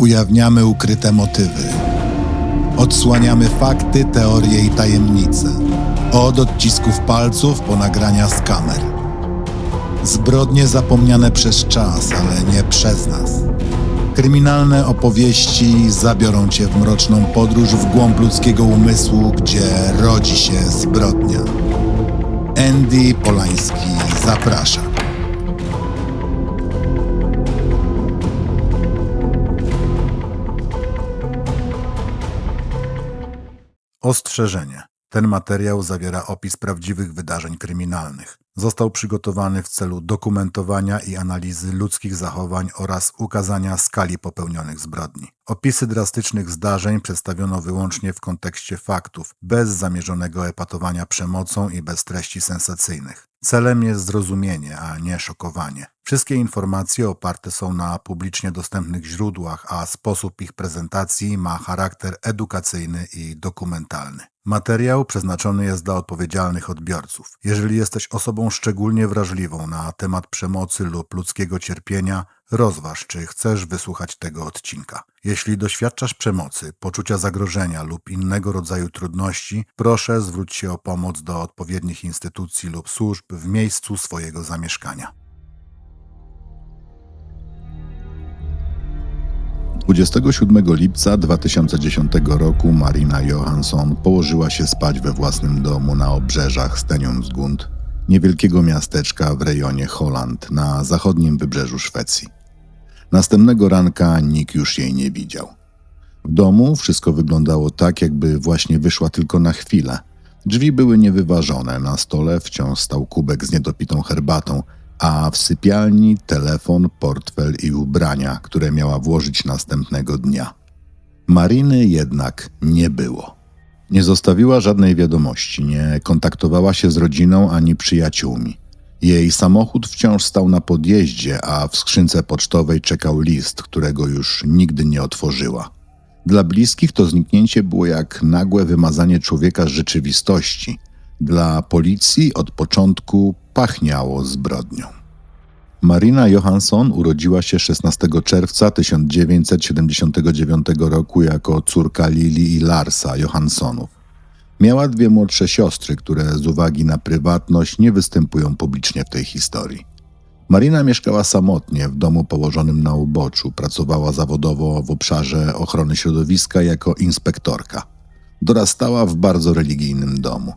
Ujawniamy ukryte motywy. Odsłaniamy fakty, teorie i tajemnice. Od odcisków palców po nagrania z kamer. Zbrodnie zapomniane przez czas, ale nie przez nas. Kryminalne opowieści zabiorą cię w mroczną podróż w głąb ludzkiego umysłu, gdzie rodzi się zbrodnia. Andy Polański zaprasza. Ostrzeżenie. Ten materiał zawiera opis prawdziwych wydarzeń kryminalnych. Został przygotowany w celu dokumentowania i analizy ludzkich zachowań oraz ukazania skali popełnionych zbrodni. Opisy drastycznych zdarzeń przedstawiono wyłącznie w kontekście faktów, bez zamierzonego epatowania przemocą i bez treści sensacyjnych. Celem jest zrozumienie, a nie szokowanie. Wszystkie informacje oparte są na publicznie dostępnych źródłach, a sposób ich prezentacji ma charakter edukacyjny i dokumentalny. Materiał przeznaczony jest dla odpowiedzialnych odbiorców. Jeżeli jesteś osobą szczególnie wrażliwą na temat przemocy lub ludzkiego cierpienia, rozważ, czy chcesz wysłuchać tego odcinka. Jeśli doświadczasz przemocy, poczucia zagrożenia lub innego rodzaju trudności, proszę zwróć się o pomoc do odpowiednich instytucji lub służb w miejscu swojego zamieszkania. 27 lipca 2010 roku Marina Johansson położyła się spać we własnym domu na obrzeżach Stenungsund, niewielkiego miasteczka w rejonie Holland na zachodnim wybrzeżu Szwecji. Następnego ranka nikt już jej nie widział. W domu wszystko wyglądało tak, jakby właśnie wyszła tylko na chwilę. Drzwi były niewyważone, na stole wciąż stał kubek z niedopitą herbatą, a w sypialni telefon, portfel i ubrania, które miała włożyć następnego dnia. Mariny jednak nie było. Nie zostawiła żadnej wiadomości, nie kontaktowała się z rodziną ani przyjaciółmi. Jej samochód wciąż stał na podjeździe, a w skrzynce pocztowej czekał list, którego już nigdy nie otworzyła. Dla bliskich to zniknięcie było jak nagłe wymazanie człowieka z rzeczywistości. Dla policji od początku pachniało zbrodnią. Marina Johansson urodziła się 16 czerwca 1979 roku jako córka Lili i Larsa Johanssonów. Miała dwie młodsze siostry, które z uwagi na prywatność nie występują publicznie w tej historii. Marina mieszkała samotnie w domu położonym na uboczu, pracowała zawodowo w obszarze ochrony środowiska jako inspektorka. Dorastała w bardzo religijnym domu.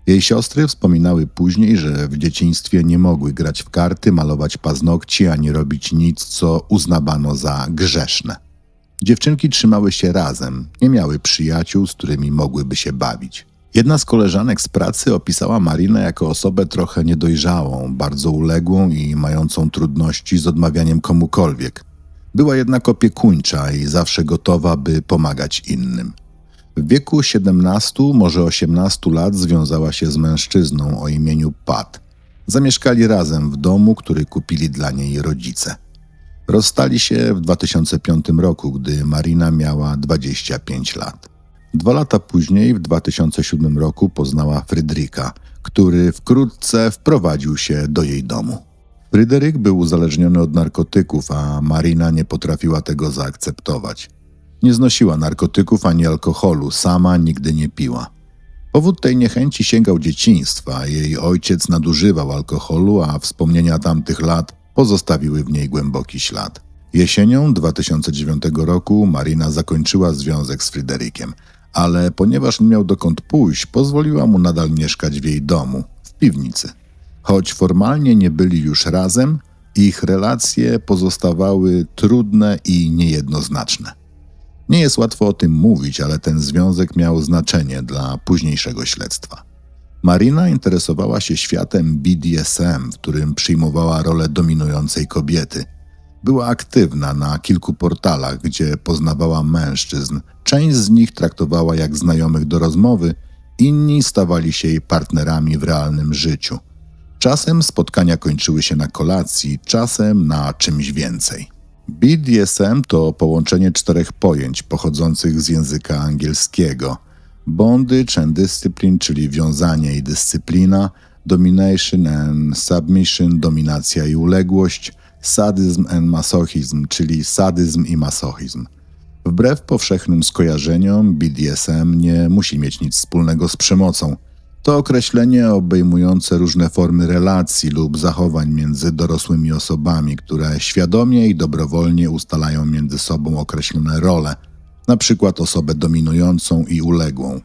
Jej siostry wspominały później, że w dzieciństwie nie mogły grać w karty, malować paznokci ani robić nic, co uznawano za grzeszne. Dziewczynki trzymały się razem, nie miały przyjaciół, z którymi mogłyby się bawić. Jedna z koleżanek z pracy opisała Marinę jako osobę trochę niedojrzałą, bardzo uległą i mającą trudności z odmawianiem komukolwiek. Była jednak opiekuńcza i zawsze gotowa, by pomagać innym. W wieku 17, może 18 lat związała się z mężczyzną o imieniu Pat. Zamieszkali razem w domu, który kupili dla niej rodzice. Rozstali się w 2005 roku, gdy Marina miała 25 lat. 2 lata później, w 2007 roku, poznała Fryderyka, który wkrótce wprowadził się do jej domu. Fryderyk był uzależniony od narkotyków, a Marina nie potrafiła tego zaakceptować. Nie znosiła narkotyków ani alkoholu, sama nigdy nie piła. Powód tej niechęci sięgał dzieciństwa. Jej ojciec nadużywał alkoholu, a wspomnienia tamtych lat pozostawiły w niej głęboki ślad. Jesienią 2009 roku Marina zakończyła związek z Fryderykiem, ale ponieważ nie miał dokąd pójść, pozwoliła mu nadal mieszkać w jej domu, w piwnicy. Choć formalnie nie byli już razem, ich relacje pozostawały trudne i niejednoznaczne. Nie jest łatwo o tym mówić, ale ten związek miał znaczenie dla późniejszego śledztwa. Marina interesowała się światem BDSM, w którym przyjmowała rolę dominującej kobiety. Była aktywna na kilku portalach, gdzie poznawała mężczyzn. Część z nich traktowała jak znajomych do rozmowy, inni stawali się jej partnerami w realnym życiu. Czasem spotkania kończyły się na kolacji, czasem na czymś więcej. BDSM to połączenie 4 pojęć pochodzących z języka angielskiego. Bondage and discipline, czyli wiązanie i dyscyplina, domination and submission, dominacja i uległość, sadizm and masochizm, czyli sadyzm i masochizm. Wbrew powszechnym skojarzeniom, BDSM nie musi mieć nic wspólnego z przemocą. To określenie obejmujące różne formy relacji lub zachowań między dorosłymi osobami, które świadomie i dobrowolnie ustalają między sobą określone role, np. osobę dominującą i uległą.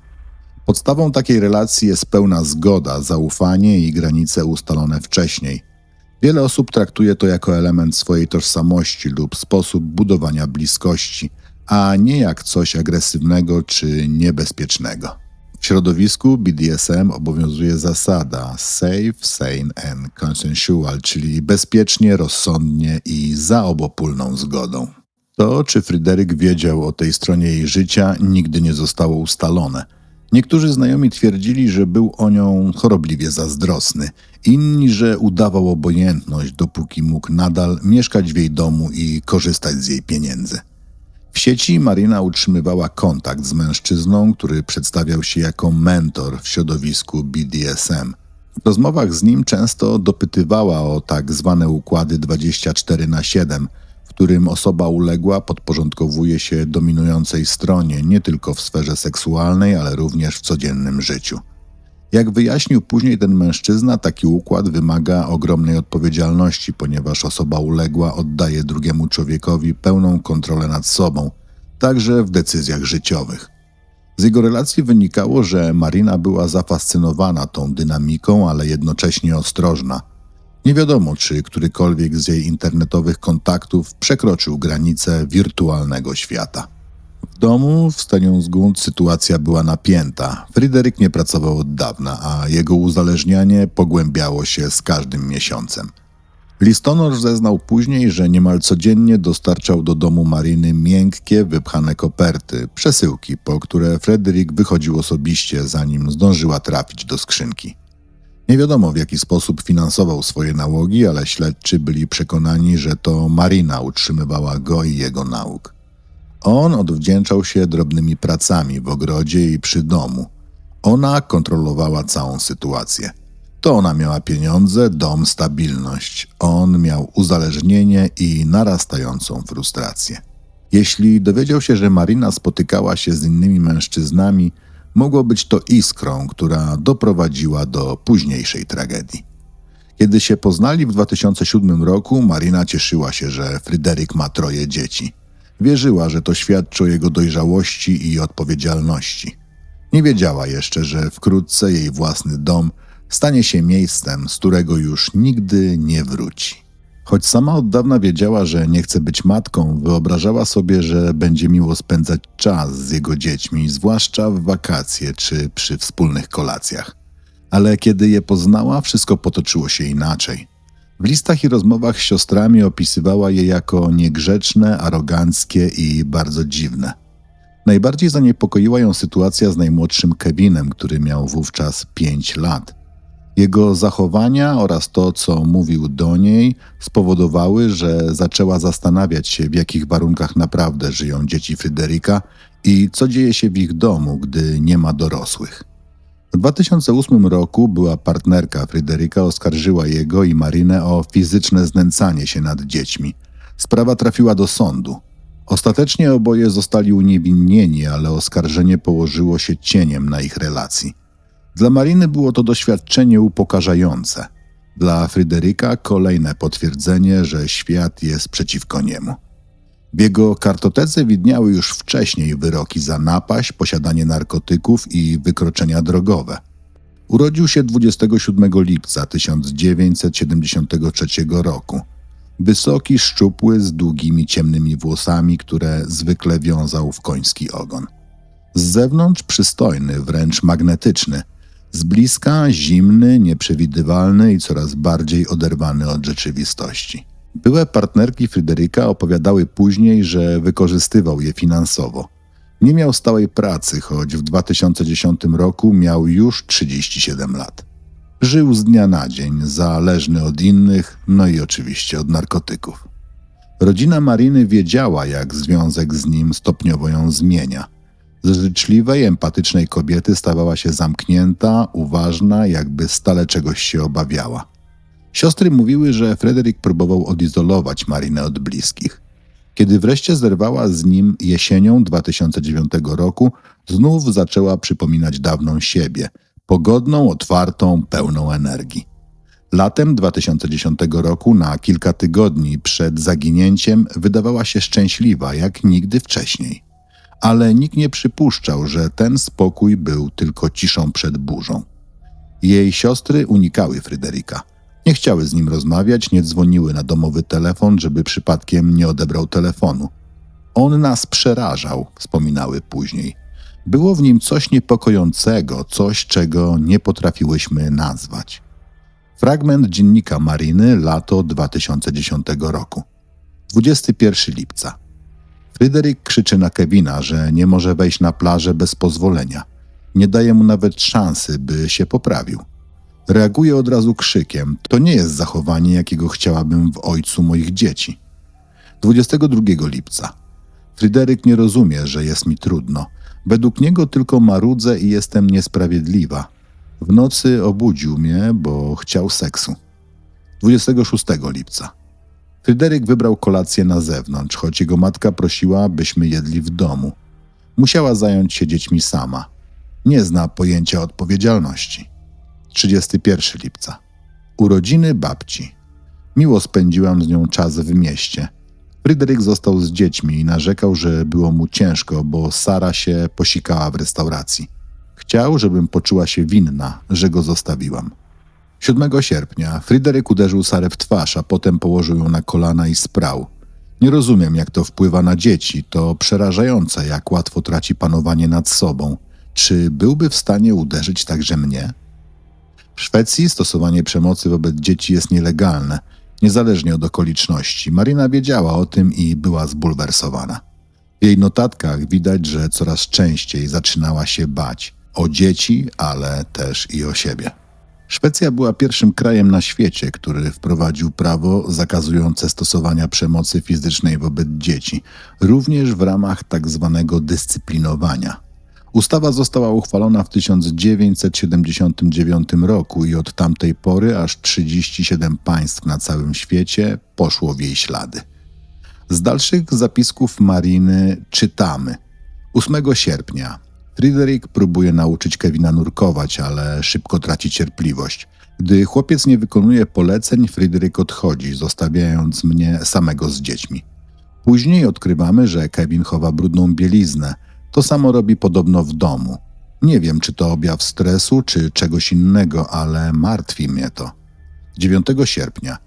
Podstawą takiej relacji jest pełna zgoda, zaufanie i granice ustalone wcześniej. Wiele osób traktuje to jako element swojej tożsamości lub sposób budowania bliskości, a nie jak coś agresywnego czy niebezpiecznego. W środowisku BDSM obowiązuje zasada safe, sane and consensual, czyli bezpiecznie, rozsądnie i za obopólną zgodą. To, czy Fryderyk wiedział o tej stronie jej życia, nigdy nie zostało ustalone. Niektórzy znajomi twierdzili, że był o nią chorobliwie zazdrosny, inni, że udawał obojętność, dopóki mógł nadal mieszkać w jej domu i korzystać z jej pieniędzy. W sieci Marina utrzymywała kontakt z mężczyzną, który przedstawiał się jako mentor w środowisku BDSM. W rozmowach z nim często dopytywała o tak zwane układy 24/7, w którym osoba uległa podporządkowuje się dominującej stronie nie tylko w sferze seksualnej, ale również w codziennym życiu. Jak wyjaśnił później ten mężczyzna, taki układ wymaga ogromnej odpowiedzialności, ponieważ osoba uległa oddaje drugiemu człowiekowi pełną kontrolę nad sobą, także w decyzjach życiowych. Z jego relacji wynikało, że Marina była zafascynowana tą dynamiką, ale jednocześnie ostrożna. Nie wiadomo, czy którykolwiek z jej internetowych kontaktów przekroczył granice wirtualnego świata. W domu w Stenionsgund sytuacja była napięta. Fryderyk nie pracował od dawna, a jego uzależnianie pogłębiało się z każdym miesiącem. Listonosz zeznał później, że niemal codziennie dostarczał do domu Mariny miękkie, wypchane koperty, przesyłki, po które Fryderyk wychodził osobiście, zanim zdążyła trafić do skrzynki. Nie wiadomo, w jaki sposób finansował swoje nałogi, ale śledczy byli przekonani, że to Marina utrzymywała go i jego nauk. On odwdzięczał się drobnymi pracami w ogrodzie i przy domu. Ona kontrolowała całą sytuację. To ona miała pieniądze, dom, stabilność. On miał uzależnienie i narastającą frustrację. Jeśli dowiedział się, że Marina spotykała się z innymi mężczyznami, mogło być to iskrą, która doprowadziła do późniejszej tragedii. Kiedy się poznali w 2007 roku, Marina cieszyła się, że Fryderyk ma 3 dzieci. Wierzyła, że to świadczy o jego dojrzałości i odpowiedzialności. Nie wiedziała jeszcze, że wkrótce jej własny dom stanie się miejscem, z którego już nigdy nie wróci. Choć sama od dawna wiedziała, że nie chce być matką, wyobrażała sobie, że będzie miło spędzać czas z jego dziećmi, zwłaszcza w wakacje czy przy wspólnych kolacjach. Ale kiedy je poznała, wszystko potoczyło się inaczej. W listach i rozmowach z siostrami opisywała je jako niegrzeczne, aroganckie i bardzo dziwne. Najbardziej zaniepokoiła ją sytuacja z najmłodszym Kevinem, który miał wówczas 5 lat. Jego zachowania oraz to, co mówił do niej, spowodowały, że zaczęła zastanawiać się, w jakich warunkach naprawdę żyją dzieci Fryderyka i co dzieje się w ich domu, gdy nie ma dorosłych. W 2008 roku była partnerka Fryderyka oskarżyła jego i Marinę o fizyczne znęcanie się nad dziećmi. Sprawa trafiła do sądu. Ostatecznie oboje zostali uniewinnieni, ale oskarżenie położyło się cieniem na ich relacji. Dla Mariny było to doświadczenie upokarzające. Dla Fryderyka kolejne potwierdzenie, że świat jest przeciwko niemu. W jego kartotece widniały już wcześniej wyroki za napaść, posiadanie narkotyków i wykroczenia drogowe. Urodził się 27 lipca 1973 roku. Wysoki, szczupły, z długimi ciemnymi włosami, które zwykle wiązał w koński ogon. Z zewnątrz przystojny, wręcz magnetyczny. Z bliska zimny, nieprzewidywalny i coraz bardziej oderwany od rzeczywistości. Byłe partnerki Fryderyka opowiadały później, że wykorzystywał je finansowo. Nie miał stałej pracy, choć w 2010 roku miał już 37 lat. Żył z dnia na dzień, zależny od innych, no i oczywiście od narkotyków. Rodzina Mariny wiedziała, jak związek z nim stopniowo ją zmienia. Z życzliwej, empatycznej kobiety stawała się zamknięta, uważna, jakby stale czegoś się obawiała. Siostry mówiły, że Fryderyk próbował odizolować Marinę od bliskich. Kiedy wreszcie zerwała z nim jesienią 2009 roku, znów zaczęła przypominać dawną siebie, pogodną, otwartą, pełną energii. Latem 2010 roku, na kilka tygodni przed zaginięciem, wydawała się szczęśliwa jak nigdy wcześniej. Ale nikt nie przypuszczał, że ten spokój był tylko ciszą przed burzą. Jej siostry unikały Fryderyka. Nie chciały z nim rozmawiać, nie dzwoniły na domowy telefon, żeby przypadkiem nie odebrał telefonu. On nas przerażał, wspominały później. Było w nim coś niepokojącego, coś, czego nie potrafiłyśmy nazwać. Fragment dziennika Mariny, lato 2010 roku. 21 lipca. Fryderyk krzyczy na Kevina, że nie może wejść na plażę bez pozwolenia. Nie daje mu nawet szansy, by się poprawił. Reaguje od razu krzykiem. To nie jest zachowanie, jakiego chciałabym w ojcu moich dzieci. 22 lipca. Fryderyk nie rozumie, że jest mi trudno. Według niego tylko marudzę i jestem niesprawiedliwa. W nocy obudził mnie, bo chciał seksu. 26 lipca. Fryderyk wybrał kolację na zewnątrz, choć jego matka prosiła, byśmy jedli w domu. Musiała zająć się dziećmi sama. Nie zna pojęcia odpowiedzialności. 31 lipca. Urodziny babci. Miło spędziłam z nią czas w mieście. Fryderyk został z dziećmi i narzekał, że było mu ciężko, bo Sara się posikała w restauracji. Chciał, żebym poczuła się winna, że go zostawiłam. 7 sierpnia Fryderyk uderzył Sarę w twarz, a potem położył ją na kolana i sprał. Nie rozumiem, jak to wpływa na dzieci. To przerażające, jak łatwo traci panowanie nad sobą. Czy byłby w stanie uderzyć także mnie? W Szwecji stosowanie przemocy wobec dzieci jest nielegalne, niezależnie od okoliczności. Marina wiedziała o tym i była zbulwersowana. W jej notatkach widać, że coraz częściej zaczynała się bać o dzieci, ale też i o siebie. Szwecja była pierwszym krajem na świecie, który wprowadził prawo zakazujące stosowania przemocy fizycznej wobec dzieci, również w ramach tzw. dyscyplinowania. Ustawa została uchwalona w 1979 roku i od tamtej pory aż 37 państw na całym świecie poszło w jej ślady. Z dalszych zapisków Mariny czytamy. 8 sierpnia. Fryderyk próbuje nauczyć Kevina nurkować, ale szybko traci cierpliwość. Gdy chłopiec nie wykonuje poleceń, Fryderyk odchodzi, zostawiając mnie samego z dziećmi. Później odkrywamy, że Kevin chowa brudną bieliznę. To samo robi podobno w domu. Nie wiem, czy to objaw stresu, czy czegoś innego, ale martwi mnie to. 9 sierpnia.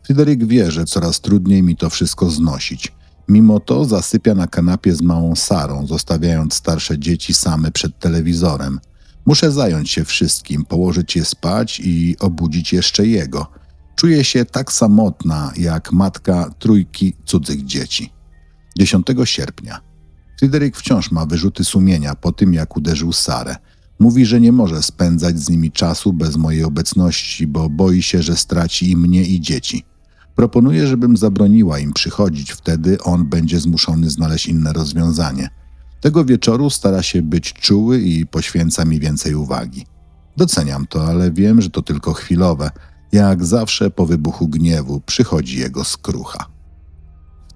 Fryderyk wie, że coraz trudniej mi to wszystko znosić. Mimo to zasypia na kanapie z małą Sarą, zostawiając starsze dzieci same przed telewizorem. Muszę zająć się wszystkim, położyć je spać i obudzić jeszcze jego. Czuję się tak samotna, jak matka 3 cudzych dzieci. 10 sierpnia. Fryderyk wciąż ma wyrzuty sumienia po tym, jak uderzył Sarę. Mówi, że nie może spędzać z nimi czasu bez mojej obecności, bo boi się, że straci i mnie, i dzieci. Proponuje, żebym zabroniła im przychodzić, wtedy on będzie zmuszony znaleźć inne rozwiązanie. Tego wieczoru stara się być czuły i poświęca mi więcej uwagi. Doceniam to, ale wiem, że to tylko chwilowe. Jak zawsze po wybuchu gniewu przychodzi jego skrucha.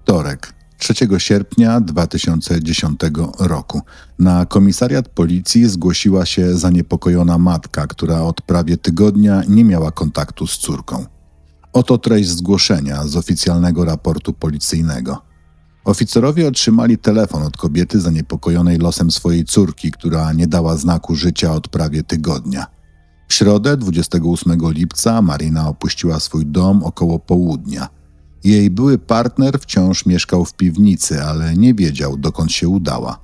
Wtorek, 3 sierpnia 2010 roku. Na komisariat policji zgłosiła się zaniepokojona matka, która od prawie tygodnia nie miała kontaktu z córką. Oto treść zgłoszenia z oficjalnego raportu policyjnego. Oficerowie otrzymali telefon od kobiety zaniepokojonej losem swojej córki, która nie dała znaku życia od prawie tygodnia. W środę, 28 lipca, Marina opuściła swój dom około południa. Jej były partner wciąż mieszkał w piwnicy, ale nie wiedział, dokąd się udała.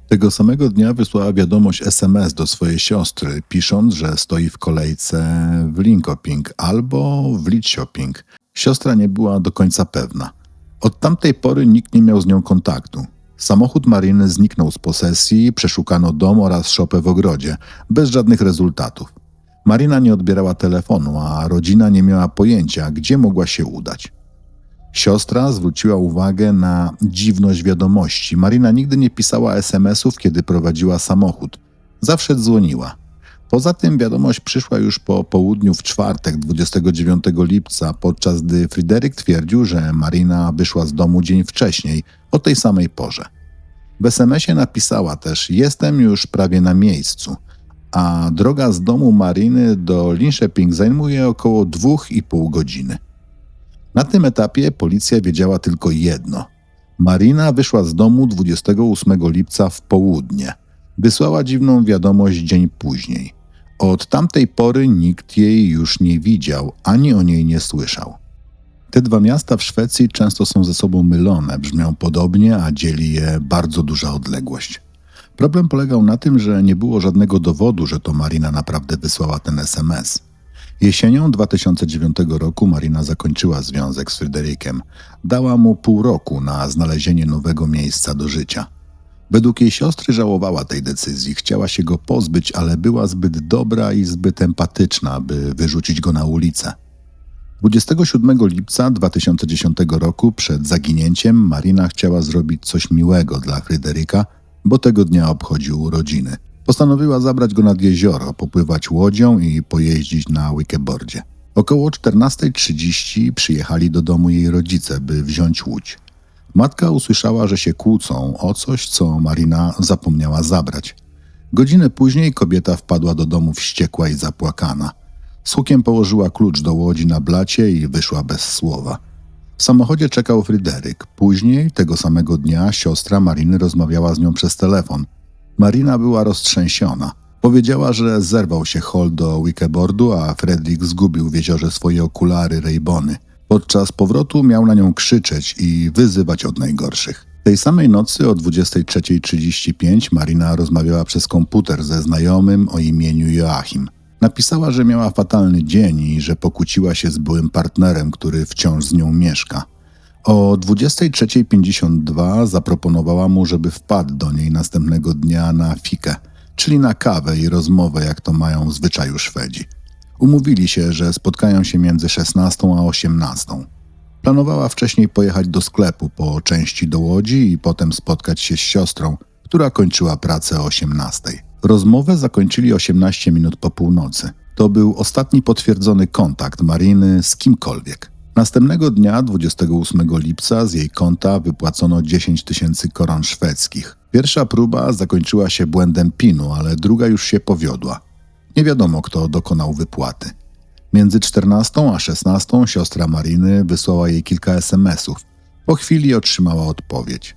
Tego samego dnia wysłała wiadomość SMS do swojej siostry, pisząc, że stoi w kolejce w Linkoping albo w Lidköping. Siostra nie była do końca pewna. Od tamtej pory nikt nie miał z nią kontaktu. Samochód Mariny zniknął z posesji, przeszukano dom oraz szopę w ogrodzie, bez żadnych rezultatów. Marina nie odbierała telefonu, a rodzina nie miała pojęcia, gdzie mogła się udać. Siostra zwróciła uwagę na dziwność wiadomości. Marina nigdy nie pisała SMS-ów, kiedy prowadziła samochód. Zawsze dzwoniła. Poza tym wiadomość przyszła już po południu w czwartek, 29 lipca, podczas gdy Fryderyk twierdził, że Marina wyszła z domu dzień wcześniej, o tej samej porze. W SMS-ie napisała też: jestem już prawie na miejscu, a droga z domu Mariny do Linköping zajmuje około 2,5 godziny. Na tym etapie policja wiedziała tylko jedno. Marina wyszła z domu 28 lipca w południe. Wysłała dziwną wiadomość dzień później. Od tamtej pory nikt jej już nie widział, ani o niej nie słyszał. Te dwa miasta w Szwecji często są ze sobą mylone, brzmią podobnie, a dzieli je bardzo duża odległość. Problem polegał na tym, że nie było żadnego dowodu, że to Marina naprawdę wysłała ten SMS. Jesienią 2009 roku Marina zakończyła związek z Fryderykiem. Dała mu pół roku na znalezienie nowego miejsca do życia. Według jej siostry żałowała tej decyzji, chciała się go pozbyć, ale była zbyt dobra i zbyt empatyczna, by wyrzucić go na ulicę. 27 lipca 2010 roku przed zaginięciem Marina chciała zrobić coś miłego dla Fryderyka, bo tego dnia obchodził urodziny. Postanowiła zabrać go nad jezioro, popływać łodzią i pojeździć na wakeboardzie. Około 14:30 przyjechali do domu jej rodzice, by wziąć łódź. Matka usłyszała, że się kłócą o coś, co Marina zapomniała zabrać. Godzinę później kobieta wpadła do domu wściekła i zapłakana. Z hukiem położyła klucz do łodzi na blacie i wyszła bez słowa. W samochodzie czekał Fryderyk. Później, tego samego dnia, siostra Mariny rozmawiała z nią przez telefon. Marina była roztrzęsiona. Powiedziała, że zerwał się Hall do wakeboardu, a Fredrik zgubił w jeziorze swoje okulary Ray-Bany. Podczas powrotu miał na nią krzyczeć i wyzywać od najgorszych. Tej samej nocy o 23:35 Marina rozmawiała przez komputer ze znajomym o imieniu Joachim. Napisała, że miała fatalny dzień i że pokłóciła się z byłym partnerem, który wciąż z nią mieszka. O 23:52 zaproponowała mu, żeby wpadł do niej następnego dnia na fikę, czyli na kawę i rozmowę, jak to mają w zwyczaju Szwedzi. Umówili się, że spotkają się między 16 a 18. Planowała wcześniej pojechać do sklepu po części do Łodzi i potem spotkać się z siostrą, która kończyła pracę o 18. Rozmowę zakończyli 18 minut po północy. To był ostatni potwierdzony kontakt Mariny z kimkolwiek. Następnego dnia, 28 lipca, z jej konta wypłacono 10 000 koron szwedzkich. Pierwsza próba zakończyła się błędem PIN-u, ale druga już się powiodła. Nie wiadomo, kto dokonał wypłaty. Między 14 a 16 siostra Mariny wysłała jej kilka SMS-ów. Po chwili otrzymała odpowiedź.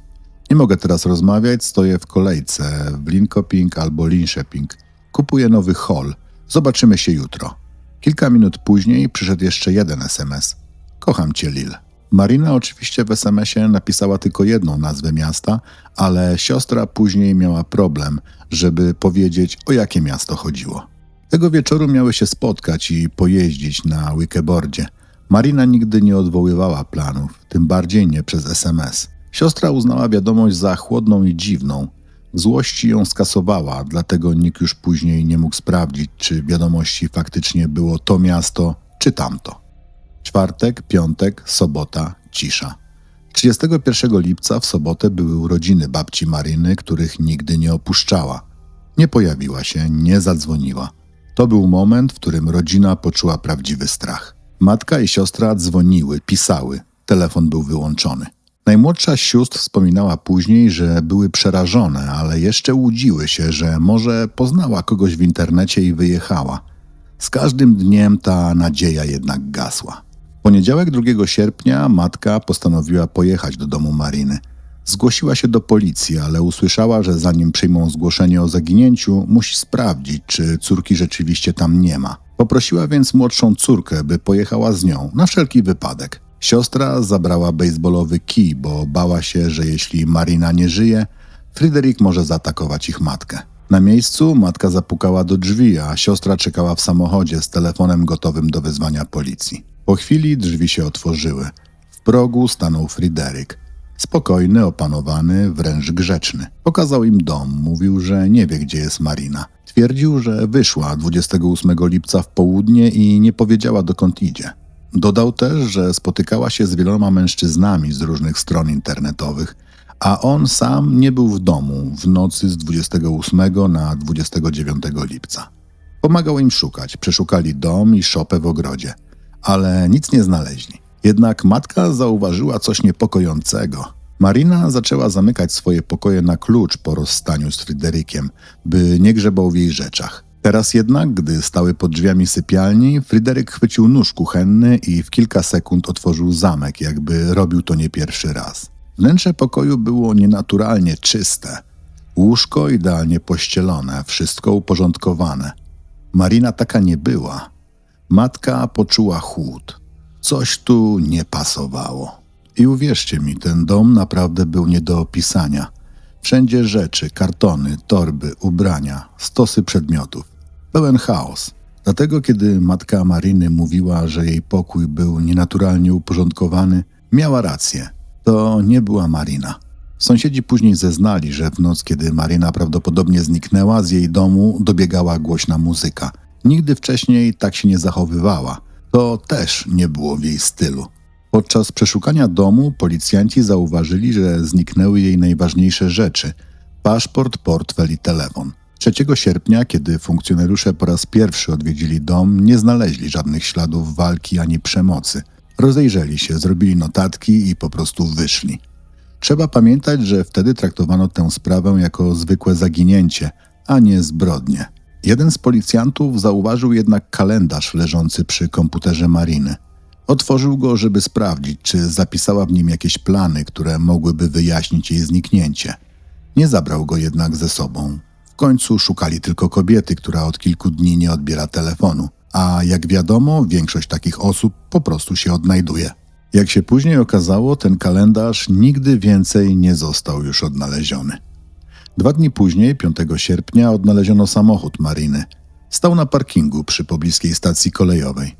Nie mogę teraz rozmawiać, stoję w kolejce w Linköping albo Linköping. Kupuję nowy Hall. Zobaczymy się jutro. Kilka minut później przyszedł jeszcze jeden SMS. Kocham cię, Lil. Marina oczywiście w SMS-ie napisała tylko jedną nazwę miasta, ale siostra później miała problem, żeby powiedzieć, o jakie miasto chodziło. Tego wieczoru miały się spotkać i pojeździć na wakeboardzie. Marina nigdy nie odwoływała planów, tym bardziej nie przez SMS. Siostra uznała wiadomość za chłodną i dziwną. W złości ją skasowała, dlatego nikt już później nie mógł sprawdzić, czy w wiadomości faktycznie było to miasto, czy tamto. Czwartek, piątek, sobota, cisza. 31 lipca w sobotę były urodziny babci Mariny, których nigdy nie opuszczała. Nie pojawiła się, nie zadzwoniła. To był moment, w którym rodzina poczuła prawdziwy strach. Matka i siostra dzwoniły, pisały. Telefon był wyłączony. Najmłodsza z sióstr wspominała później, że były przerażone, ale jeszcze łudziły się, że może poznała kogoś w internecie i wyjechała. Z każdym dniem ta nadzieja jednak gasła. W poniedziałek 2 sierpnia matka postanowiła pojechać do domu Mariny. Zgłosiła się do policji, ale usłyszała, że zanim przyjmą zgłoszenie o zaginięciu, musi sprawdzić, czy córki rzeczywiście tam nie ma. Poprosiła więc młodszą córkę, by pojechała z nią, na wszelki wypadek. Siostra zabrała bejsbolowy kij, bo bała się, że jeśli Marina nie żyje, Fryderyk może zaatakować ich matkę. Na miejscu matka zapukała do drzwi, a siostra czekała w samochodzie z telefonem gotowym do wezwania policji. Po chwili drzwi się otworzyły. W progu stanął Fryderyk. Spokojny, opanowany, wręcz grzeczny. Pokazał im dom, mówił, że nie wie, gdzie jest Marina. Twierdził, że wyszła 28 lipca w południe i nie powiedziała, dokąd idzie. Dodał też, że spotykała się z wieloma mężczyznami z różnych stron internetowych, a on sam nie był w domu w nocy z 28 na 29 lipca. Pomagał im szukać, przeszukali dom i szopę w ogrodzie, ale nic nie znaleźli. Jednak matka zauważyła coś niepokojącego. Marina zaczęła zamykać swoje pokoje na klucz po rozstaniu z Fryderykiem, by nie grzebał w jej rzeczach. Teraz jednak, gdy stały pod drzwiami sypialni, Fryderyk chwycił nóż kuchenny i w kilka sekund otworzył zamek, jakby robił to nie pierwszy raz. Wnętrze pokoju było nienaturalnie czyste. Łóżko idealnie pościelone, wszystko uporządkowane. Marina taka nie była. Matka poczuła chłód. Coś tu nie pasowało. I uwierzcie mi, ten dom naprawdę był nie do opisania. Wszędzie rzeczy, kartony, torby, ubrania, stosy przedmiotów. Pełen chaos. Dlatego kiedy matka Mariny mówiła, że jej pokój był nienaturalnie uporządkowany, miała rację. To nie była Marina. Sąsiedzi później zeznali, że w noc, kiedy Marina prawdopodobnie zniknęła, z jej domu dobiegała głośna muzyka. Nigdy wcześniej tak się nie zachowywała. To też nie było w jej stylu. Podczas przeszukania domu policjanci zauważyli, że zniknęły jej najważniejsze rzeczy – paszport, portfel i telefon. 3 sierpnia, kiedy funkcjonariusze po raz pierwszy odwiedzili dom, nie znaleźli żadnych śladów walki ani przemocy. Rozejrzeli się, zrobili notatki i po prostu wyszli. Trzeba pamiętać, że wtedy traktowano tę sprawę jako zwykłe zaginięcie, a nie zbrodnię. Jeden z policjantów zauważył jednak kalendarz leżący przy komputerze Mariny. Otworzył go, żeby sprawdzić, czy zapisała w nim jakieś plany, które mogłyby wyjaśnić jej zniknięcie. Nie zabrał go jednak ze sobą. W końcu szukali tylko kobiety, która od kilku dni nie odbiera telefonu. A jak wiadomo, większość takich osób po prostu się odnajduje. Jak się później okazało, ten kalendarz nigdy więcej nie został już odnaleziony. 2 dni później, 5 sierpnia, odnaleziono samochód Mariny. Stał na parkingu przy pobliskiej stacji kolejowej.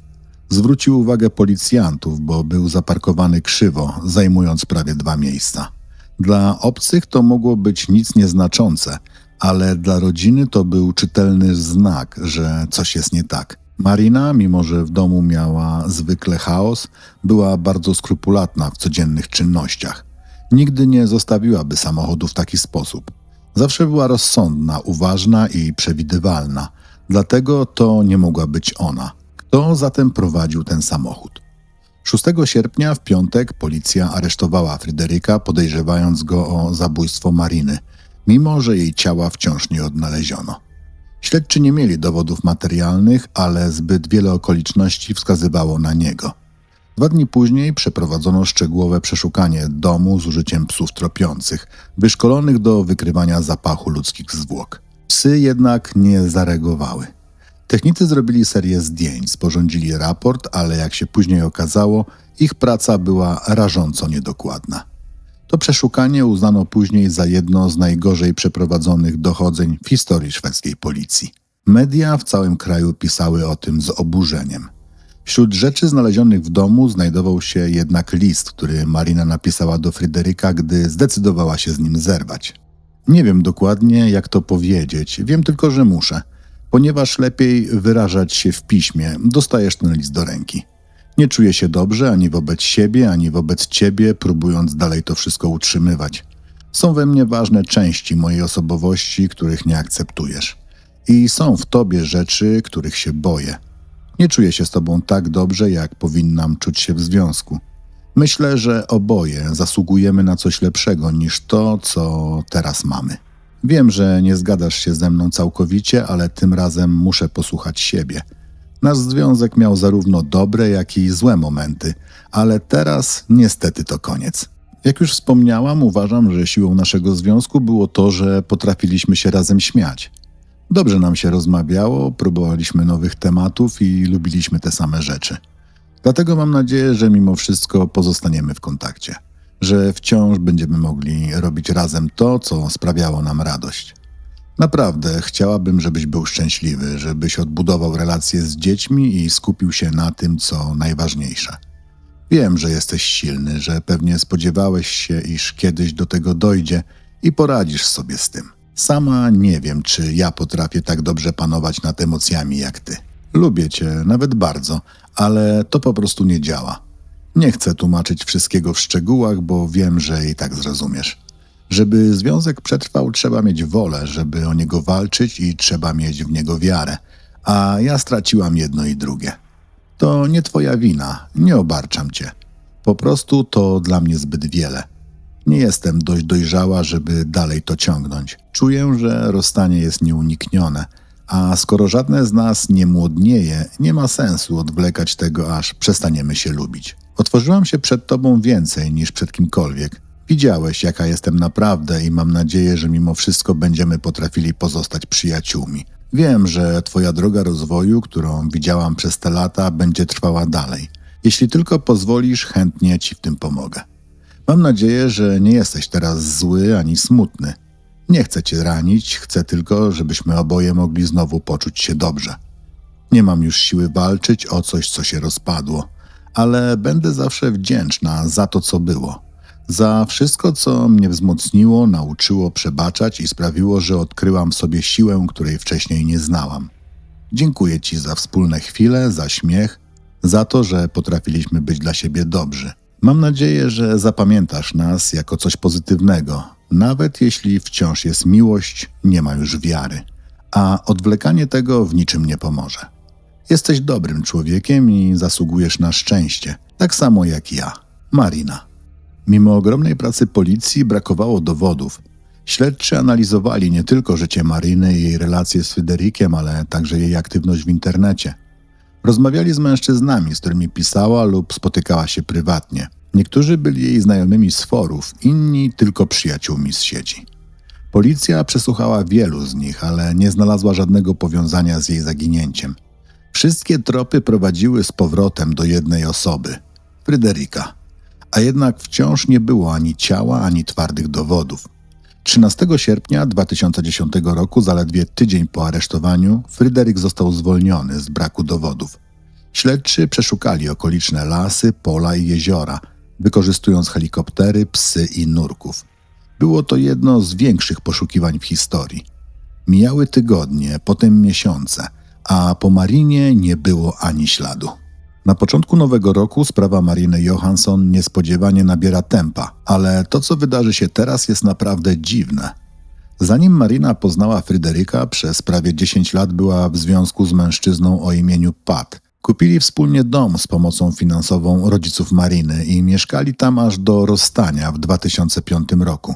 Zwrócił uwagę policjantów, bo był zaparkowany krzywo, zajmując prawie 2 miejsca. Dla obcych to mogło być nic nieznaczące, ale dla rodziny to był czytelny znak, że coś jest nie tak. Marina, mimo że w domu miała zwykle chaos, była bardzo skrupulatna w codziennych czynnościach. Nigdy nie zostawiłaby samochodu w taki sposób. Zawsze była rozsądna, uważna i przewidywalna, dlatego to nie mogła być ona. Kto zatem prowadził ten samochód? 6 sierpnia w piątek policja aresztowała Fryderyka, podejrzewając go o zabójstwo Mariny, mimo że jej ciała wciąż nie odnaleziono. Śledczy nie mieli dowodów materialnych, ale zbyt wiele okoliczności wskazywało na niego. 2 dni później przeprowadzono szczegółowe przeszukanie domu z użyciem psów tropiących, wyszkolonych do wykrywania zapachu ludzkich zwłok. Psy jednak nie zareagowały. Technicy zrobili serię zdjęć, sporządzili raport, ale jak się później okazało, ich praca była rażąco niedokładna. To przeszukanie uznano później za jedno z najgorzej przeprowadzonych dochodzeń w historii szwedzkiej policji. Media w całym kraju pisały o tym z oburzeniem. Wśród rzeczy znalezionych w domu znajdował się jednak list, który Marina napisała do Fryderyka, gdy zdecydowała się z nim zerwać. Nie wiem dokładnie, jak to powiedzieć, wiem tylko, że muszę. Ponieważ lepiej wyrażać się w piśmie, dostajesz ten list do ręki. Nie czuję się dobrze ani wobec siebie, ani wobec ciebie, próbując dalej to wszystko utrzymywać. Są we mnie ważne części mojej osobowości, których nie akceptujesz. I są w tobie rzeczy, których się boję. Nie czuję się z tobą tak dobrze, jak powinnam czuć się w związku. Myślę, że oboje zasługujemy na coś lepszego niż to, co teraz mamy. Wiem, że nie zgadzasz się ze mną całkowicie, ale tym razem muszę posłuchać siebie. Nasz związek miał zarówno dobre, jak i złe momenty, ale teraz niestety to koniec. Jak już wspomniałam, uważam, że siłą naszego związku było to, że potrafiliśmy się razem śmiać. Dobrze nam się rozmawiało, próbowaliśmy nowych tematów i lubiliśmy te same rzeczy. Dlatego mam nadzieję, że mimo wszystko pozostaniemy w kontakcie. Że wciąż będziemy mogli robić razem to, co sprawiało nam radość. Naprawdę chciałabym, żebyś był szczęśliwy, żebyś odbudował relacje z dziećmi i skupił się na tym, co najważniejsze. Wiem, że jesteś silny, że pewnie spodziewałeś się, iż kiedyś do tego dojdzie i poradzisz sobie z tym. Sama nie wiem, czy ja potrafię tak dobrze panować nad emocjami jak ty. Lubię cię, nawet bardzo, ale to po prostu nie działa. Nie chcę tłumaczyć wszystkiego w szczegółach, bo wiem, że i tak zrozumiesz. Żeby związek przetrwał, trzeba mieć wolę, żeby o niego walczyć i trzeba mieć w niego wiarę. A ja straciłam jedno i drugie. To nie twoja wina, nie obarczam cię. Po prostu to dla mnie zbyt wiele. Nie jestem dość dojrzała, żeby dalej to ciągnąć. Czuję, że rozstanie jest nieuniknione, a skoro żadne z nas nie młodnieje, nie ma sensu odwlekać tego, aż przestaniemy się lubić. Otworzyłam się przed tobą więcej niż przed kimkolwiek. Widziałeś, jaka jestem naprawdę i mam nadzieję, że mimo wszystko będziemy potrafili pozostać przyjaciółmi. Wiem, że twoja droga rozwoju, którą widziałam przez te lata, będzie trwała dalej. Jeśli tylko pozwolisz, chętnie ci w tym pomogę. Mam nadzieję, że nie jesteś teraz zły ani smutny. Nie chcę cię ranić, chcę tylko, żebyśmy oboje mogli znowu poczuć się dobrze. Nie mam już siły walczyć o coś, co się rozpadło, ale będę zawsze wdzięczna za to, co było. Za wszystko, co mnie wzmocniło, nauczyło przebaczać i sprawiło, że odkryłam w sobie siłę, której wcześniej nie znałam. Dziękuję ci za wspólne chwile, za śmiech, za to, że potrafiliśmy być dla siebie dobrzy. Mam nadzieję, że zapamiętasz nas jako coś pozytywnego, nawet jeśli wciąż jest miłość, nie ma już wiary, a odwlekanie tego w niczym nie pomoże. Jesteś dobrym człowiekiem i zasługujesz na szczęście, tak samo jak ja. Marina. Mimo ogromnej pracy policji brakowało dowodów. Śledczy analizowali nie tylko życie Mariny i jej relacje z Fryderykiem, ale także jej aktywność w internecie. Rozmawiali z mężczyznami, z którymi pisała lub spotykała się prywatnie. Niektórzy byli jej znajomymi z forów, inni tylko przyjaciółmi z sieci. Policja przesłuchała wielu z nich, ale nie znalazła żadnego powiązania z jej zaginięciem. Wszystkie tropy prowadziły z powrotem do jednej osoby – Fryderyka. A jednak wciąż nie było ani ciała, ani twardych dowodów. 13 sierpnia 2010 roku, zaledwie tydzień po aresztowaniu, Fryderyk został zwolniony z braku dowodów. Śledczy przeszukali okoliczne lasy, pola i jeziora, wykorzystując helikoptery, psy i nurków. Było to jedno z większych poszukiwań w historii. Mijały tygodnie, potem miesiące, a po Marinie nie było ani śladu. Na początku nowego roku sprawa Mariny Johansson niespodziewanie nabiera tempa, ale to, co wydarzy się teraz, jest naprawdę dziwne. Zanim Marina poznała Fryderyka, przez prawie 10 lat była w związku z mężczyzną o imieniu Pat. Kupili wspólnie dom z pomocą finansową rodziców Mariny i mieszkali tam aż do rozstania w 2005 roku.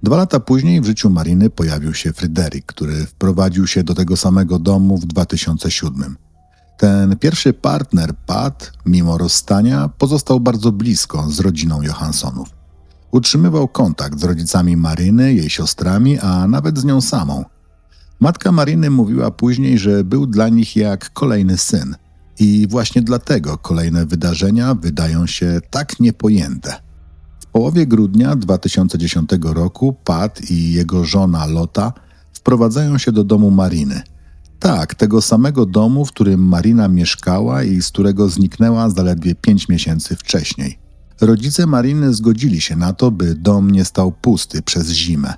2 lata później w życiu Mariny pojawił się Fryderyk, który wprowadził się do tego samego domu w 2007. Ten pierwszy partner, Pat, mimo rozstania, pozostał bardzo blisko z rodziną Johanssonów. Utrzymywał kontakt z rodzicami Maryny, jej siostrami, a nawet z nią samą. Matka Maryny mówiła później, że był dla nich jak kolejny syn. I właśnie dlatego kolejne wydarzenia wydają się tak niepojęte. W połowie grudnia 2010 roku Pat i jego żona Lota wprowadzają się do domu Maryny. Tak, tego samego domu, w którym Marina mieszkała i z którego zniknęła zaledwie 5 miesięcy wcześniej. Rodzice Mariny zgodzili się na to, by dom nie stał pusty przez zimę.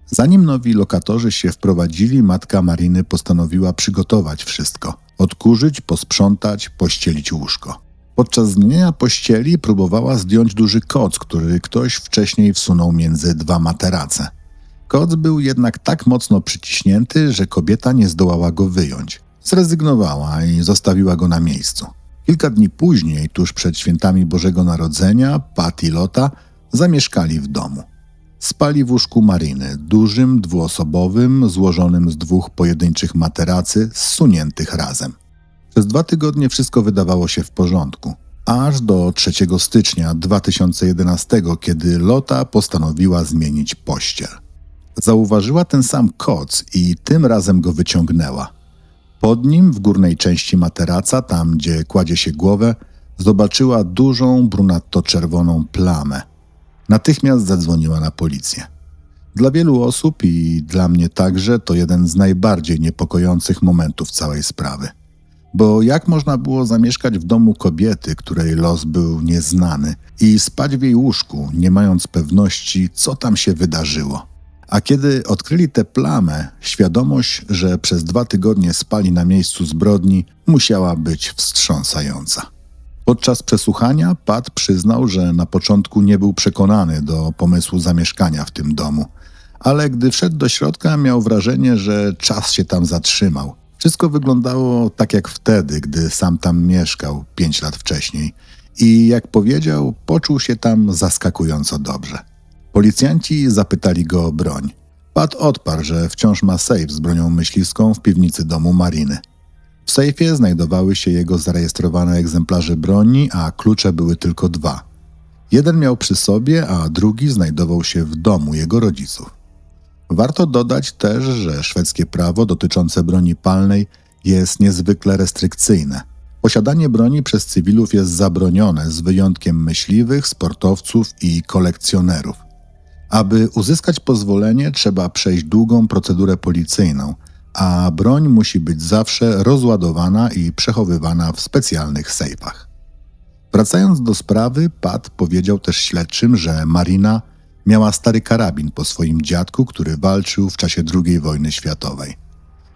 Zanim nowi lokatorzy się wprowadzili, matka Mariny postanowiła przygotować wszystko. Odkurzyć, posprzątać, pościelić łóżko. Podczas zmieniania pościeli próbowała zdjąć duży koc, który ktoś wcześniej wsunął między 2 materace. Koc był jednak tak mocno przyciśnięty, że kobieta nie zdołała go wyjąć. Zrezygnowała i zostawiła go na miejscu. Kilka dni później, tuż przed świętami Bożego Narodzenia, Pat i Lota zamieszkali w domu. Spali w łóżku Mariny, dużym, dwuosobowym, złożonym z 2 pojedynczych materacy, zsuniętych razem. Przez 2 tygodnie wszystko wydawało się w porządku. Aż do 3 stycznia 2011, kiedy Lota postanowiła zmienić pościel. Zauważyła ten sam koc i tym razem go wyciągnęła. Pod nim, w górnej części materaca, tam gdzie kładzie się głowę, zobaczyła dużą, brunatno-czerwoną plamę. Natychmiast zadzwoniła na policję. Dla wielu osób i dla mnie także to jeden z najbardziej niepokojących momentów całej sprawy. Bo jak można było zamieszkać w domu kobiety, której los był nieznany, i spać w jej łóżku, nie mając pewności, co tam się wydarzyło? A kiedy odkryli tę plamę, świadomość, że przez 2 tygodnie spali na miejscu zbrodni, musiała być wstrząsająca. Podczas przesłuchania Pat przyznał, że na początku nie był przekonany do pomysłu zamieszkania w tym domu, ale gdy wszedł do środka, miał wrażenie, że czas się tam zatrzymał. Wszystko wyglądało tak jak wtedy, gdy sam tam mieszkał 5 lat wcześniej i jak powiedział, poczuł się tam zaskakująco dobrze. Policjanci zapytali go o broń. Pat odparł, że wciąż ma sejf z bronią myśliwską w piwnicy domu Mariny. W sejfie znajdowały się jego zarejestrowane egzemplarze broni, a klucze były tylko 2. Jeden miał przy sobie, a drugi znajdował się w domu jego rodziców. Warto dodać też, że szwedzkie prawo dotyczące broni palnej jest niezwykle restrykcyjne. Posiadanie broni przez cywilów jest zabronione z wyjątkiem myśliwych, sportowców i kolekcjonerów. Aby uzyskać pozwolenie, trzeba przejść długą procedurę policyjną, a broń musi być zawsze rozładowana i przechowywana w specjalnych sejfach. Wracając do sprawy, Pat powiedział też śledczym, że Marina miała stary karabin po swoim dziadku, który walczył w czasie II wojny światowej.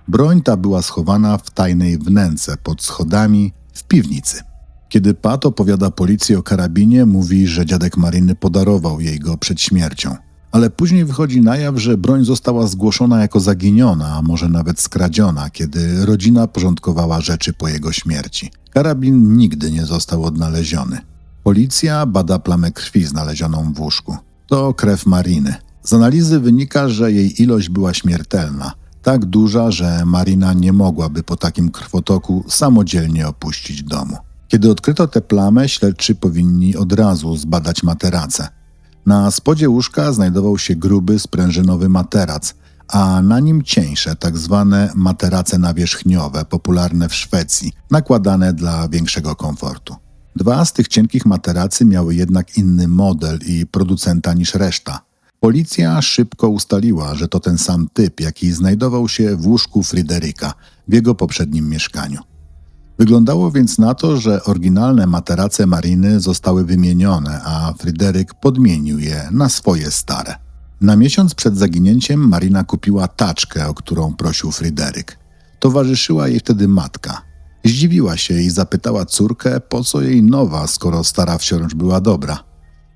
Broń ta była schowana w tajnej wnęce pod schodami w piwnicy. Kiedy Pat opowiada policji o karabinie, mówi, że dziadek Mariny podarował jej go przed śmiercią. Ale później wychodzi na jaw, że broń została zgłoszona jako zaginiona, a może nawet skradziona, kiedy rodzina porządkowała rzeczy po jego śmierci. Karabin nigdy nie został odnaleziony. Policja bada plamę krwi znalezioną w łóżku. To krew Mariny. Z analizy wynika, że jej ilość była śmiertelna. Tak duża, że Marina nie mogłaby po takim krwotoku samodzielnie opuścić domu. Kiedy odkryto tę plamę, śledczy powinni od razu zbadać materacę. Na spodzie łóżka znajdował się gruby, sprężynowy materac, a na nim cieńsze, tak zwane materace nawierzchniowe, popularne w Szwecji, nakładane dla większego komfortu. 2 z tych cienkich materacy miały jednak inny model i producenta niż reszta. Policja szybko ustaliła, że to ten sam typ, jaki znajdował się w łóżku Fryderyka w jego poprzednim mieszkaniu. Wyglądało więc na to, że oryginalne materace Mariny zostały wymienione, a Fryderyk podmienił je na swoje stare. Na miesiąc przed zaginięciem Marina kupiła taczkę, o którą prosił Fryderyk. Towarzyszyła jej wtedy matka. Zdziwiła się i zapytała córkę, po co jej nowa, skoro stara wciąż była dobra.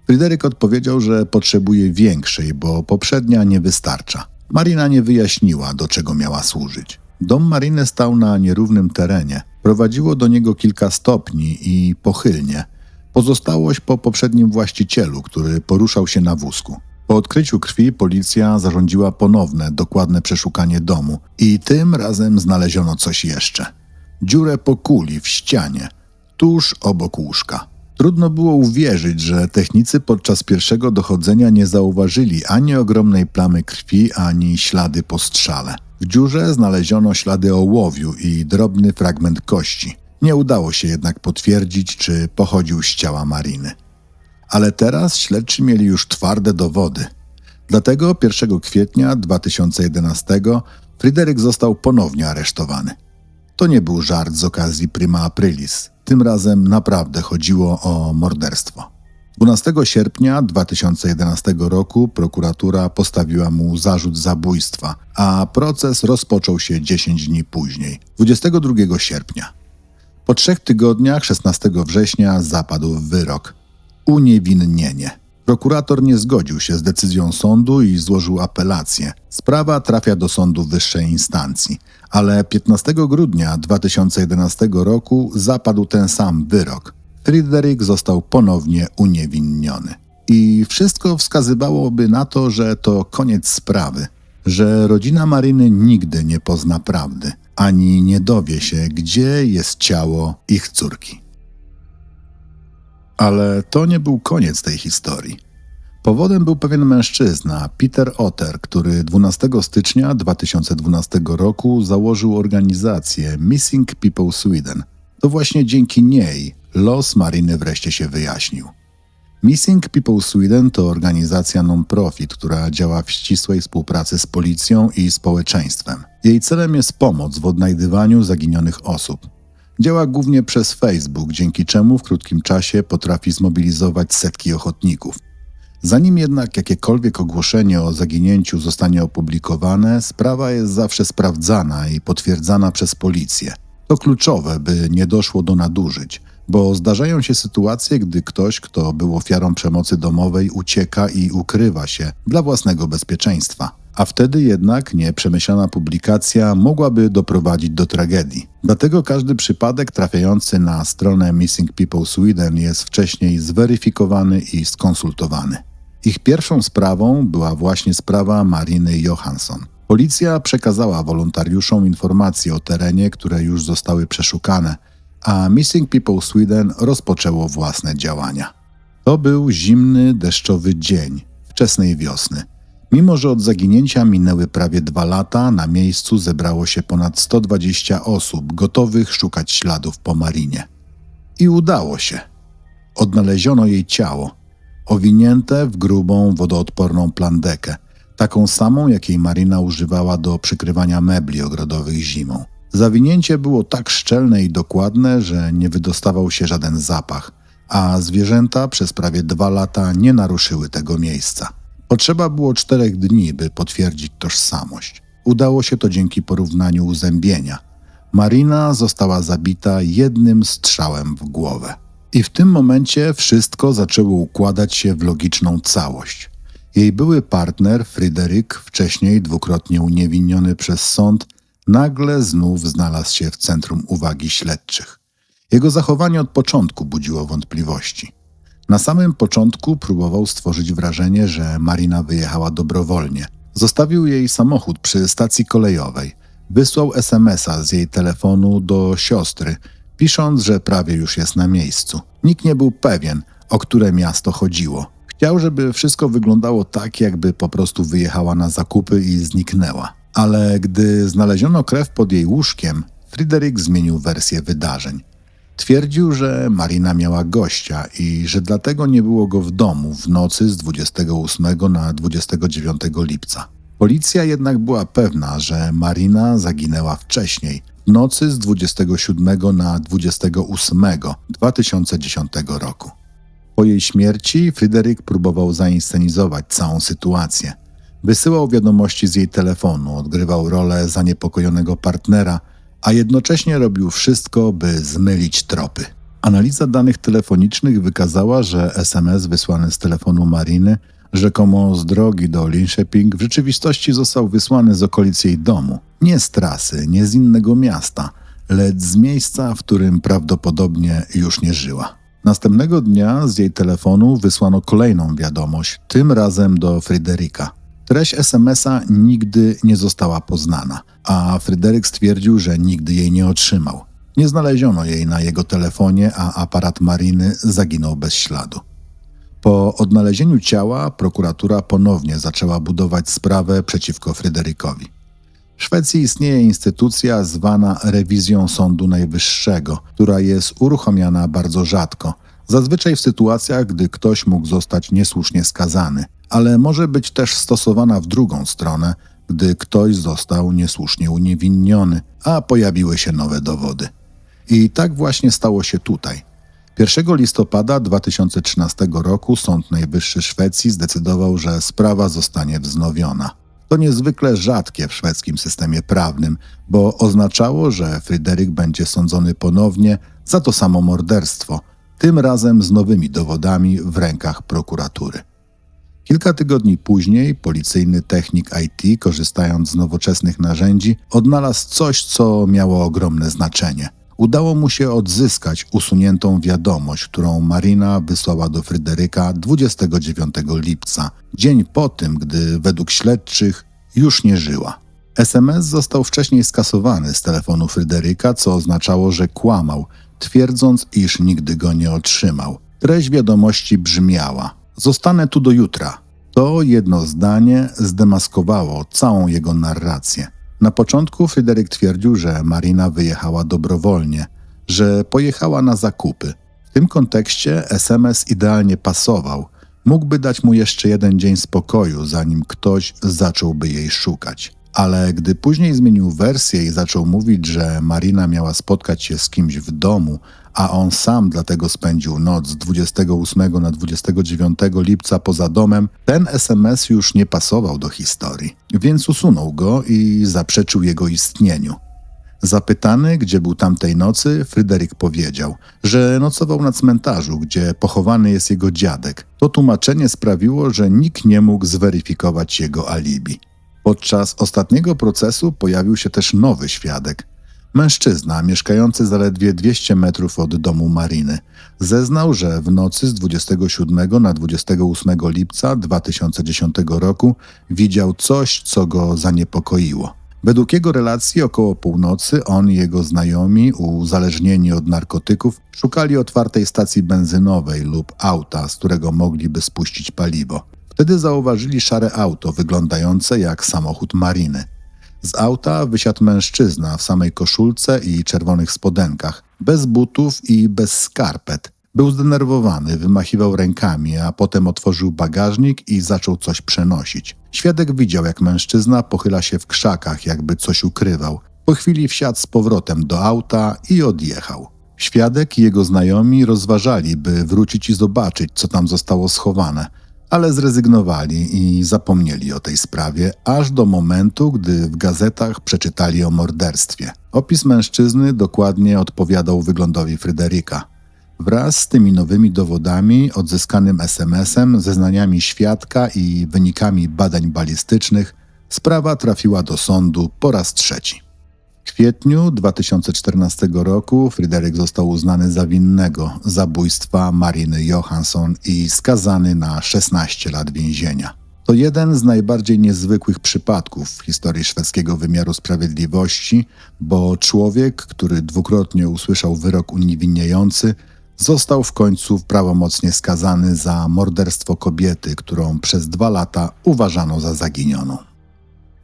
Fryderyk odpowiedział, że potrzebuje większej, bo poprzednia nie wystarcza. Marina nie wyjaśniła, do czego miała służyć. Dom Mariny stał na nierównym terenie. Prowadziło do niego kilka stopni i pochylnie. Pozostałość po poprzednim właścicielu, który poruszał się na wózku. Po odkryciu krwi policja zarządziła ponowne, dokładne przeszukanie domu i tym razem znaleziono coś jeszcze. Dziurę po kuli w ścianie, tuż obok łóżka. Trudno było uwierzyć, że technicy podczas pierwszego dochodzenia nie zauważyli ani ogromnej plamy krwi, ani ślady po strzale. W dziurze znaleziono ślady ołowiu i drobny fragment kości. Nie udało się jednak potwierdzić, czy pochodził z ciała Mariny. Ale teraz śledczy mieli już twarde dowody. Dlatego 1 kwietnia 2011 Fryderyk został ponownie aresztowany. To nie był żart z okazji Prima Aprilis. Tym razem naprawdę chodziło o morderstwo. 12 sierpnia 2011 roku prokuratura postawiła mu zarzut zabójstwa, a proces rozpoczął się 10 dni później, 22 sierpnia. Po 3 tygodniach, 16 września, zapadł wyrok. Uniewinnienie. Prokurator nie zgodził się z decyzją sądu i złożył apelację. Sprawa trafia do sądu wyższej instancji, ale 15 grudnia 2011 roku zapadł ten sam wyrok. Fryderyk został ponownie uniewinniony. I wszystko wskazywałoby na to, że to koniec sprawy, że rodzina Mariny nigdy nie pozna prawdy, ani nie dowie się, gdzie jest ciało ich córki. Ale to nie był koniec tej historii. Powodem był pewien mężczyzna, Peter Otter, który 12 stycznia 2012 roku założył organizację Missing People Sweden. To właśnie dzięki niej los Mariny wreszcie się wyjaśnił. Missing People Sweden to organizacja non-profit, która działa w ścisłej współpracy z policją i społeczeństwem. Jej celem jest pomoc w odnajdywaniu zaginionych osób. Działa głównie przez Facebook, dzięki czemu w krótkim czasie potrafi zmobilizować setki ochotników. Zanim jednak jakiekolwiek ogłoszenie o zaginięciu zostanie opublikowane, sprawa jest zawsze sprawdzana i potwierdzana przez policję. To kluczowe, by nie doszło do nadużyć, bo zdarzają się sytuacje, gdy ktoś, kto był ofiarą przemocy domowej, ucieka i ukrywa się dla własnego bezpieczeństwa. A wtedy jednak nieprzemyślana publikacja mogłaby doprowadzić do tragedii. Dlatego każdy przypadek trafiający na stronę Missing People Sweden jest wcześniej zweryfikowany i skonsultowany. Ich pierwszą sprawą była właśnie sprawa Mariny Johansson. Policja przekazała wolontariuszom informacje o terenie, które już zostały przeszukane, a Missing People Sweden rozpoczęło własne działania. To był zimny, deszczowy dzień, wczesnej wiosny. Mimo że od zaginięcia minęły prawie 2 lata, na miejscu zebrało się ponad 120 osób gotowych szukać śladów po Marinie. I udało się. Odnaleziono jej ciało, owinięte w grubą, wodoodporną plandekę, taką samą, jakiej Marina używała do przykrywania mebli ogrodowych zimą. Zawinięcie było tak szczelne i dokładne, że nie wydostawał się żaden zapach, a zwierzęta przez prawie 2 lata nie naruszyły tego miejsca. Potrzeba było 4 dni, by potwierdzić tożsamość. Udało się to dzięki porównaniu uzębienia. Marina została zabita jednym strzałem w głowę. I w tym momencie wszystko zaczęło układać się w logiczną całość. Jej były partner, Fryderyk, wcześniej 2-krotnie uniewinniony przez sąd, nagle znów znalazł się w centrum uwagi śledczych. Jego zachowanie od początku budziło wątpliwości. Na samym początku próbował stworzyć wrażenie, że Marina wyjechała dobrowolnie. Zostawił jej samochód przy stacji kolejowej. Wysłał SMS-a z jej telefonu do siostry, pisząc, że prawie już jest na miejscu. Nikt nie był pewien, o które miasto chodziło. Chciał, żeby wszystko wyglądało tak, jakby po prostu wyjechała na zakupy i zniknęła. Ale gdy znaleziono krew pod jej łóżkiem, Fryderyk zmienił wersję wydarzeń. Twierdził, że Marina miała gościa i że dlatego nie było go w domu w nocy z 28 na 29 lipca. Policja jednak była pewna, że Marina zaginęła wcześniej, w nocy z 27 na 28 2010 roku. Po jej śmierci Fryderyk próbował zainscenizować całą sytuację. Wysyłał wiadomości z jej telefonu, odgrywał rolę zaniepokojonego partnera, a jednocześnie robił wszystko, by zmylić tropy. Analiza danych telefonicznych wykazała, że SMS wysłany z telefonu Mariny, rzekomo z drogi do Linköping, w rzeczywistości został wysłany z okolic jej domu. Nie z trasy, nie z innego miasta, lecz z miejsca, w którym prawdopodobnie już nie żyła. Następnego dnia z jej telefonu wysłano kolejną wiadomość, tym razem do Fryderyka. Treść SMS-a nigdy nie została poznana, a Fryderyk stwierdził, że nigdy jej nie otrzymał. Nie znaleziono jej na jego telefonie, a aparat Mariny zaginął bez śladu. Po odnalezieniu ciała prokuratura ponownie zaczęła budować sprawę przeciwko Fryderykowi. W Szwecji istnieje instytucja zwana rewizją Sądu Najwyższego, która jest uruchamiana bardzo rzadko, zazwyczaj w sytuacjach, gdy ktoś mógł zostać niesłusznie skazany, ale może być też stosowana w drugą stronę, gdy ktoś został niesłusznie uniewinniony, a pojawiły się nowe dowody. I tak właśnie stało się tutaj. 1 listopada 2013 roku Sąd Najwyższy Szwecji zdecydował, że sprawa zostanie wznowiona. To niezwykle rzadkie w szwedzkim systemie prawnym, bo oznaczało, że Fryderyk będzie sądzony ponownie za to samo morderstwo, tym razem z nowymi dowodami w rękach prokuratury. Kilka tygodni później policyjny technik IT, korzystając z nowoczesnych narzędzi, odnalazł coś, co miało ogromne znaczenie. Udało mu się odzyskać usuniętą wiadomość, którą Marina wysłała do Fryderyka 29 lipca, dzień po tym, gdy według śledczych już nie żyła. SMS został wcześniej skasowany z telefonu Fryderyka, co oznaczało, że kłamał, twierdząc, iż nigdy go nie otrzymał. Treść wiadomości brzmiała: zostanę tu do jutra. To jedno zdanie zdemaskowało całą jego narrację. Na początku Fryderyk twierdził, że Marina wyjechała dobrowolnie, że pojechała na zakupy. W tym kontekście SMS idealnie pasował. Mógłby dać mu jeszcze 1 dzień spokoju, zanim ktoś zacząłby jej szukać. Ale gdy później zmienił wersję i zaczął mówić, że Marina miała spotkać się z kimś w domu, a on sam dlatego spędził noc z 28 na 29 lipca poza domem, ten SMS już nie pasował do historii, więc usunął go i zaprzeczył jego istnieniu. Zapytany, gdzie był tamtej nocy, Fryderyk powiedział, że nocował na cmentarzu, gdzie pochowany jest jego dziadek. To tłumaczenie sprawiło, że nikt nie mógł zweryfikować jego alibi. Podczas ostatniego procesu pojawił się też nowy świadek. Mężczyzna mieszkający zaledwie 200 metrów od domu Mariny zeznał, że w nocy z 27 na 28 lipca 2010 roku widział coś, co go zaniepokoiło. Według jego relacji około północy on i jego znajomi, uzależnieni od narkotyków, szukali otwartej stacji benzynowej lub auta, z którego mogliby spuścić paliwo. Wtedy zauważyli szare auto wyglądające jak samochód Mariny. Z auta wysiadł mężczyzna w samej koszulce i czerwonych spodenkach, bez butów i bez skarpet. Był zdenerwowany, wymachiwał rękami, a potem otworzył bagażnik i zaczął coś przenosić. Świadek widział, jak mężczyzna pochyla się w krzakach, jakby coś ukrywał. Po chwili wsiadł z powrotem do auta i odjechał. Świadek i jego znajomi rozważali, by wrócić i zobaczyć, co tam zostało schowane, ale zrezygnowali i zapomnieli o tej sprawie, aż do momentu, gdy w gazetach przeczytali o morderstwie. Opis mężczyzny dokładnie odpowiadał wyglądowi Fryderyka. Wraz z tymi nowymi dowodami, odzyskanym SMS-em, zeznaniami świadka i wynikami badań balistycznych, sprawa trafiła do sądu po raz trzeci. W kwietniu 2014 roku Fryderyk został uznany za winnego zabójstwa Mariny Johansson i skazany na 16 lat więzienia. To jeden z najbardziej niezwykłych przypadków w historii szwedzkiego wymiaru sprawiedliwości, bo człowiek, który dwukrotnie usłyszał wyrok uniewinniający, został w końcu prawomocnie skazany za morderstwo kobiety, którą przez 2 lata uważano za zaginioną.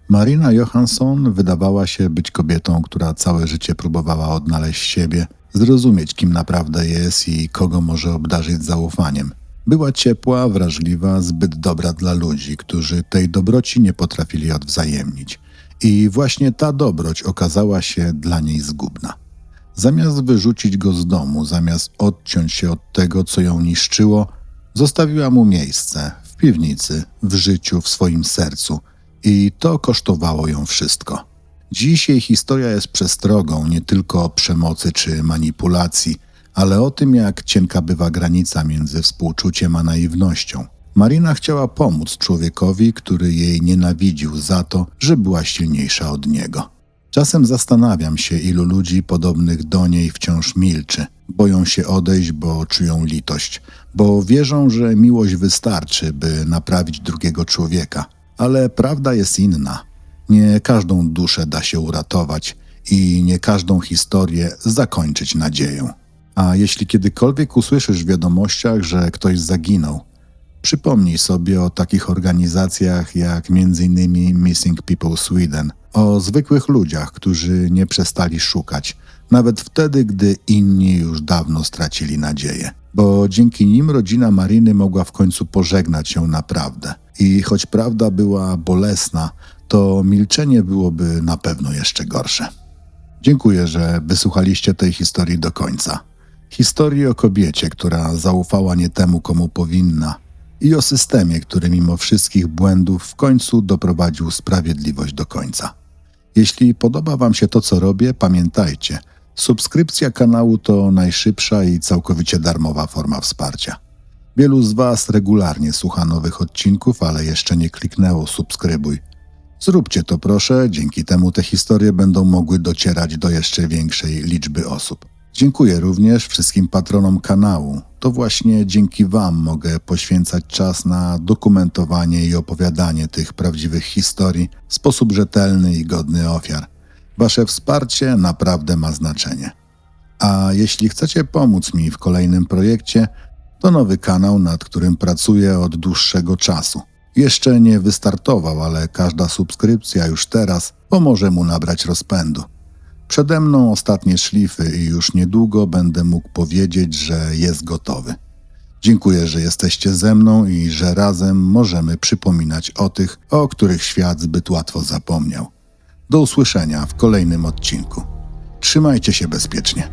Marina Johansson wydawała się być kobietą, która całe życie próbowała odnaleźć siebie, zrozumieć, kim naprawdę jest i kogo może obdarzyć zaufaniem. Była ciepła, wrażliwa, zbyt dobra dla ludzi, którzy tej dobroci nie potrafili odwzajemnić. I właśnie ta dobroć okazała się dla niej zgubna. Zamiast wyrzucić go z domu, zamiast odciąć się od tego, co ją niszczyło, zostawiła mu miejsce w piwnicy, w życiu, w swoim sercu. I to kosztowało ją wszystko. Dziś jej historia jest przestrogą nie tylko o przemocy czy manipulacji, ale o tym, jak cienka bywa granica między współczuciem a naiwnością. Marina chciała pomóc człowiekowi, który jej nienawidził za to, że była silniejsza od niego. Czasem zastanawiam się, ilu ludzi podobnych do niej wciąż milczy. Boją się odejść, bo czują litość, bo wierzą, że miłość wystarczy, by naprawić drugiego człowieka. Ale prawda jest inna. Nie każdą duszę da się uratować i nie każdą historię zakończyć nadzieją. A jeśli kiedykolwiek usłyszysz w wiadomościach, że ktoś zaginął, przypomnij sobie o takich organizacjach jak m.in. Missing People Sweden, o zwykłych ludziach, którzy nie przestali szukać, nawet wtedy, gdy inni już dawno stracili nadzieję. Bo dzięki nim rodzina Mariny mogła w końcu pożegnać ją naprawdę. I choć prawda była bolesna, to milczenie byłoby na pewno jeszcze gorsze. Dziękuję, że wysłuchaliście tej historii do końca. Historii o kobiecie, która zaufała nie temu, komu powinna, i o systemie, który mimo wszystkich błędów w końcu doprowadził sprawiedliwość do końca. Jeśli podoba Wam się to, co robię, pamiętajcie, subskrypcja kanału to najszybsza i całkowicie darmowa forma wsparcia. Wielu z Was regularnie słucha nowych odcinków, ale jeszcze nie kliknęło subskrybuj. Zróbcie to proszę, dzięki temu te historie będą mogły docierać do jeszcze większej liczby osób. Dziękuję również wszystkim patronom kanału. To właśnie dzięki Wam mogę poświęcać czas na dokumentowanie i opowiadanie tych prawdziwych historii w sposób rzetelny i godny ofiar. Wasze wsparcie naprawdę ma znaczenie. A jeśli chcecie pomóc mi w kolejnym projekcie, to nowy kanał, nad którym pracuję od dłuższego czasu. Jeszcze nie wystartował, ale każda subskrypcja już teraz pomoże mu nabrać rozpędu. Przede mną ostatnie szlify i już niedługo będę mógł powiedzieć, że jest gotowy. Dziękuję, że jesteście ze mną i że razem możemy przypominać o tych, o których świat zbyt łatwo zapomniał. Do usłyszenia w kolejnym odcinku. Trzymajcie się bezpiecznie.